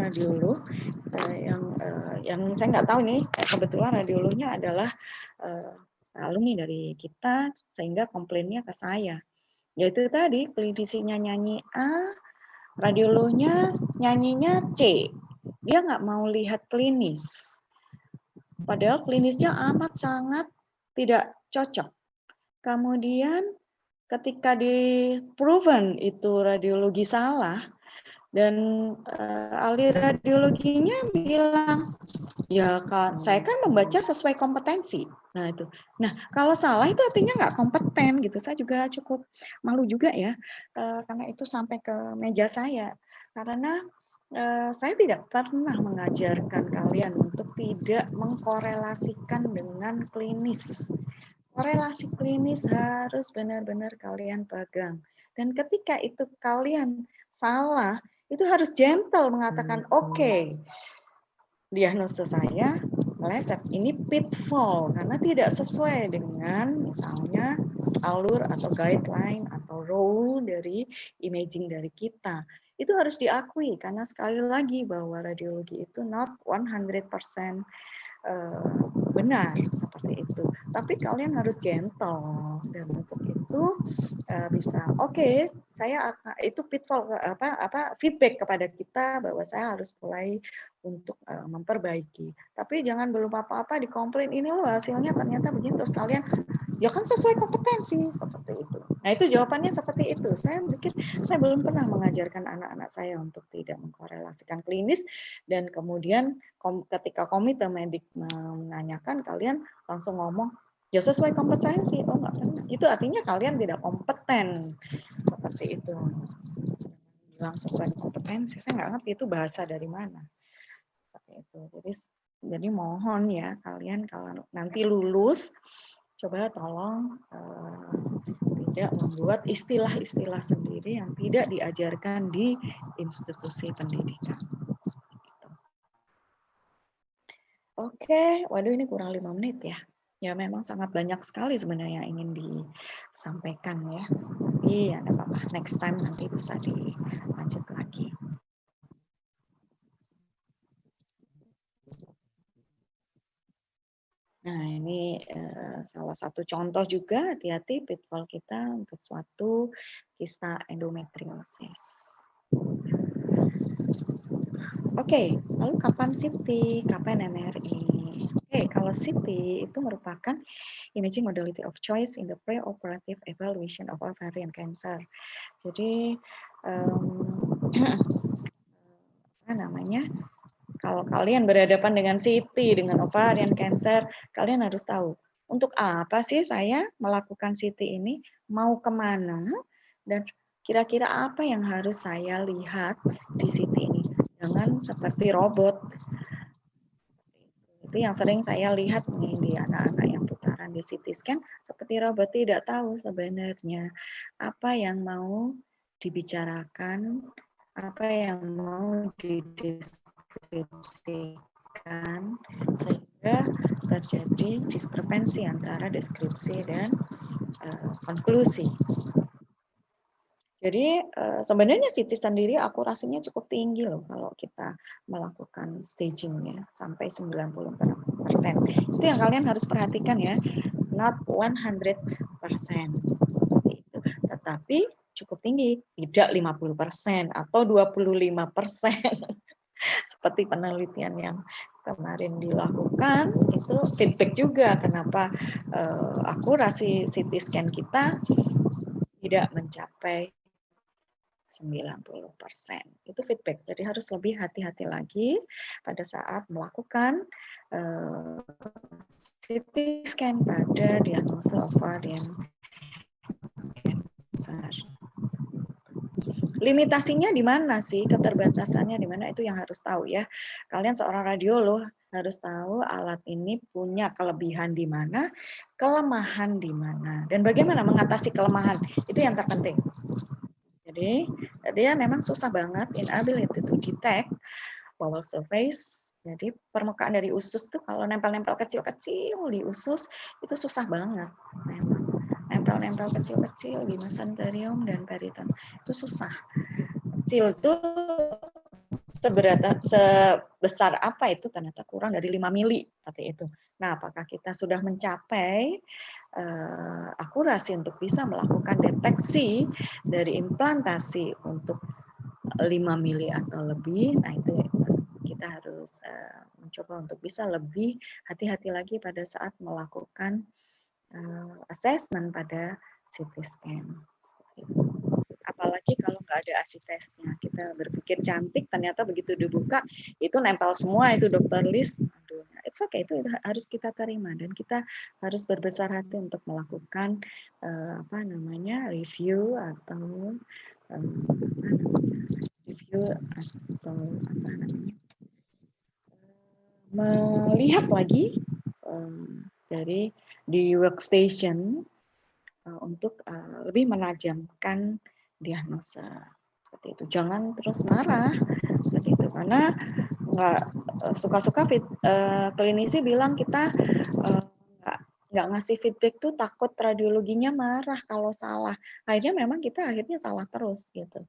yang saya nggak tahu nih, kebetulan radiolognya adalah alumni dari kita sehingga komplainnya ke saya. Yaitu tadi klinisinya nyanyi A, radiolognya nyanyinya C. Dia nggak mau lihat klinis. Padahal klinisnya amat sangat tidak cocok. Kemudian ketika di proven itu radiologi salah, dan ahli radiologinya bilang, Ya, saya kan membaca sesuai kompetensi. Nah, itu. Nah, kalau salah itu artinya nggak kompeten gitu. Saya juga cukup malu juga ya, karena itu sampai ke meja saya. Karena saya tidak pernah mengajarkan kalian untuk tidak mengkorelasikan dengan klinis. Korelasi klinis harus benar-benar kalian pegang. Dan ketika itu kalian salah, itu harus gentle mengatakan, oke, diagnosa saya meleset. Ini pitfall karena tidak sesuai dengan misalnya alur atau guideline atau role dari imaging dari kita. Itu harus diakui karena sekali lagi bahwa radiologi itu not 100% benar seperti itu. Tapi kalian harus gentle dan untuk itu bisa oke, saya akan itu pitfall feedback kepada kita bahwa saya harus mulai untuk memperbaiki. Tapi jangan belum apa-apa dikomplain ini loh hasilnya ternyata begini terus kalian ya kan sesuai kompetensi seperti itu. Nah itu jawabannya seperti itu. Saya pikir saya belum pernah mengajarkan anak-anak saya untuk tidak mengkorelasikan klinis dan kemudian ketika komite medik menanyakan kalian langsung ngomong ya sesuai kompetensi. Oh enggak pernah. Itu artinya kalian tidak kompeten seperti itu. Bilang sesuai kompetensi. Saya nggak ngerti itu bahasa dari mana. Seperti itu. Jadi mohon ya kalian kalau nanti lulus coba tolong tidak membuat istilah-istilah sendiri yang tidak diajarkan di institusi pendidikan. Oke, waduh ini kurang 5 menit ya. Ya memang sangat banyak sekali sebenarnya yang ingin disampaikan ya. Tapi ya ada apa-apa, next time nanti bisa dilanjut lagi. Nah ini salah satu contoh juga hati-hati pitfall kita untuk suatu kista endometriosis. Oke, lalu kapan CT, kapan MRI? Oke, kalau CT itu merupakan imaging modality of choice in the preoperative evaluation of ovarian cancer. Jadi apa namanya? Kalau kalian berhadapan dengan CT, dengan ovarian cancer, kalian harus tahu untuk apa sih saya melakukan CT ini, mau kemana, dan kira-kira apa yang harus saya lihat di CT ini. Jangan seperti robot. Itu yang sering saya lihat nih di anak-anak yang putaran di CT scan, seperti robot tidak tahu sebenarnya apa yang mau dibicarakan, apa yang mau dideskripsikan, sehingga terjadi diskrepansi antara deskripsi dan konklusi. Jadi sebenarnya CT sendiri akurasinya cukup tinggi loh kalau kita melakukan stagingnya sampai 90%. Itu yang kalian harus perhatikan ya, not 100% seperti itu. Tetapi cukup tinggi, tidak 50% atau 25%. Seperti penelitian yang kemarin dilakukan, itu feedback juga kenapa akurasi CT scan kita tidak mencapai 90%. Itu feedback. Jadi harus lebih hati-hati lagi pada saat melakukan CT scan pada diagnosa ovarian cancer. Limitasinya di mana sih? Keterbatasannya di mana? Itu yang harus tahu ya. Kalian seorang radiolog harus tahu alat ini punya kelebihan di mana, kelemahan di mana, dan bagaimana mengatasi kelemahan. Itu yang terpenting. Jadi dia memang susah banget inability to detect bowel surface. Jadi permukaan dari usus tuh kalau nempel-nempel kecil-kecil di usus itu susah banget. Memang nempel-nempel kecil-kecil di mesenterium dan periton itu susah. Kecil tuh sebesar apa itu ternyata kurang dari 5 mili seperti itu. Nah, apakah kita sudah mencapai akurasi untuk bisa melakukan deteksi dari implantasi untuk 5 mili atau lebih? Nah, itu kita harus mencoba untuk bisa lebih hati-hati lagi pada saat melakukan assessment pada CT scan. Apalagi kalau nggak ada ASI testnya, kita berpikir cantik, ternyata begitu dibuka itu nempel semua itu dokter list. Aduh, it's okay, itu harus kita terima dan kita harus berbesar hati untuk melakukan review atau melihat lagi dari di workstation untuk lebih menajamkan diagnosa seperti itu. Jangan terus marah seperti itu karena nggak suka-suka klinisi bilang kita nggak ngasih feedback tuh takut radiologinya marah kalau salah. Akhirnya memang kita akhirnya salah terus gitu.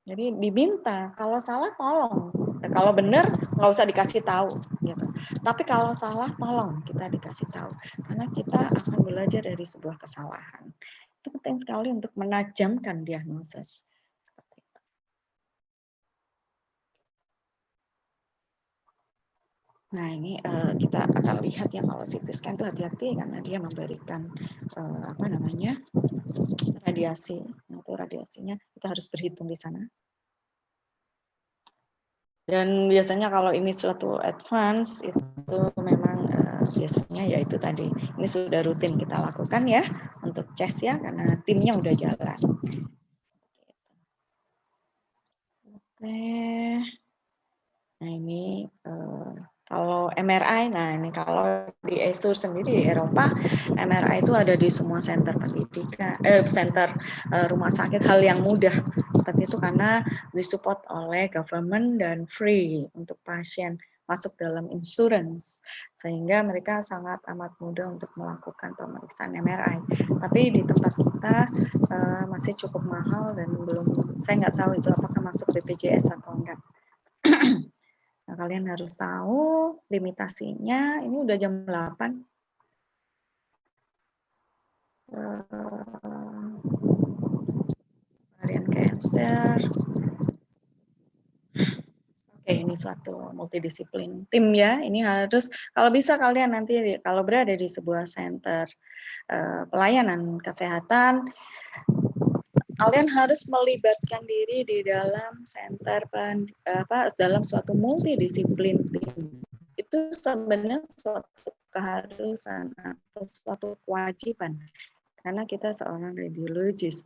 Jadi diminta kalau salah tolong, kalau benar nggak usah dikasih tahu gitu. Tapi kalau salah tolong kita dikasih tahu karena kita akan belajar dari sebuah kesalahan. Itu penting sekali untuk menajamkan diagnosis. Nah ini kita akan lihat ya kalau CT scan itu hati-hati karena dia memberikan radiasi. Nah, itu radiasinya kita harus berhitung di sana. Dan biasanya kalau ini suatu advance itu memang biasanya ya itu tadi ini sudah rutin kita lakukan ya untuk chest ya karena timnya udah jalan. Oke. Nah ini kalau MRI, nah ini kalau di ESUR sendiri di Eropa, MRI itu ada di semua center pendidikan, center rumah sakit, hal yang mudah seperti itu karena disupport oleh government dan free untuk pasien masuk dalam insurance sehingga mereka sangat amat mudah untuk melakukan pemeriksaan MRI. Tapi di tempat kita masih cukup mahal dan belum, saya nggak tahu itu apakah masuk BPJS atau enggak. Nah, kalian harus tahu limitasinya. Ini udah jam 8. Varian cancer. Oke, ini suatu multidisiplin tim ya. Ini harus, kalau bisa kalian nanti kalau berada di sebuah center pelayanan kesehatan, kalian harus melibatkan diri di dalam center dalam suatu multidisiplin tim. Itu sebenarnya suatu keharusan atau suatu kewajiban karena kita seorang radiologis.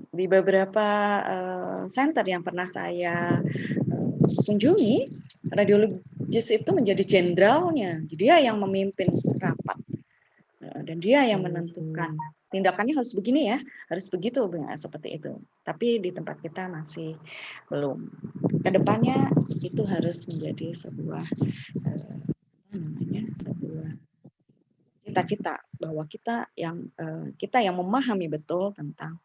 Di beberapa center yang pernah saya kunjungi, radiologis itu menjadi jenderalnya. Dia yang memimpin rapat dan dia yang menentukan tindakannya harus begini ya, harus begitu seperti itu. Tapi di tempat kita masih belum. Kedepannya itu harus menjadi sebuah sebuah cita-cita bahwa kita yang memahami betul tentang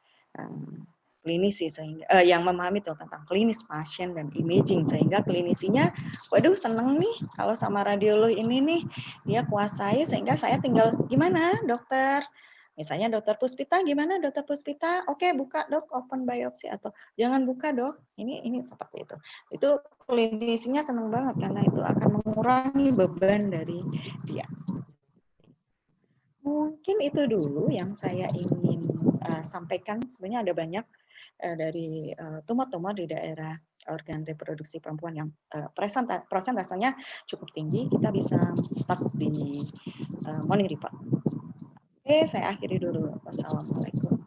klinisi sehingga yang memahami tentang klinis pasien dan imaging sehingga klinisinya waduh seneng nih kalau sama radiolog ini nih dia kuasai sehingga saya tinggal gimana dokter, misalnya dokter Puspita gimana dokter Puspita, oke buka dok open biopsi atau jangan buka dok, ini seperti itu klinisinya seneng banget karena itu akan mengurangi beban dari dia. Mungkin itu dulu yang saya ingin sampaikan. Sebenarnya ada banyak dari tumor-tumor di daerah organ reproduksi perempuan yang prosentasenya cukup tinggi. Kita bisa start di morning report. Oke, saya akhiri dulu. Wassalamualaikum.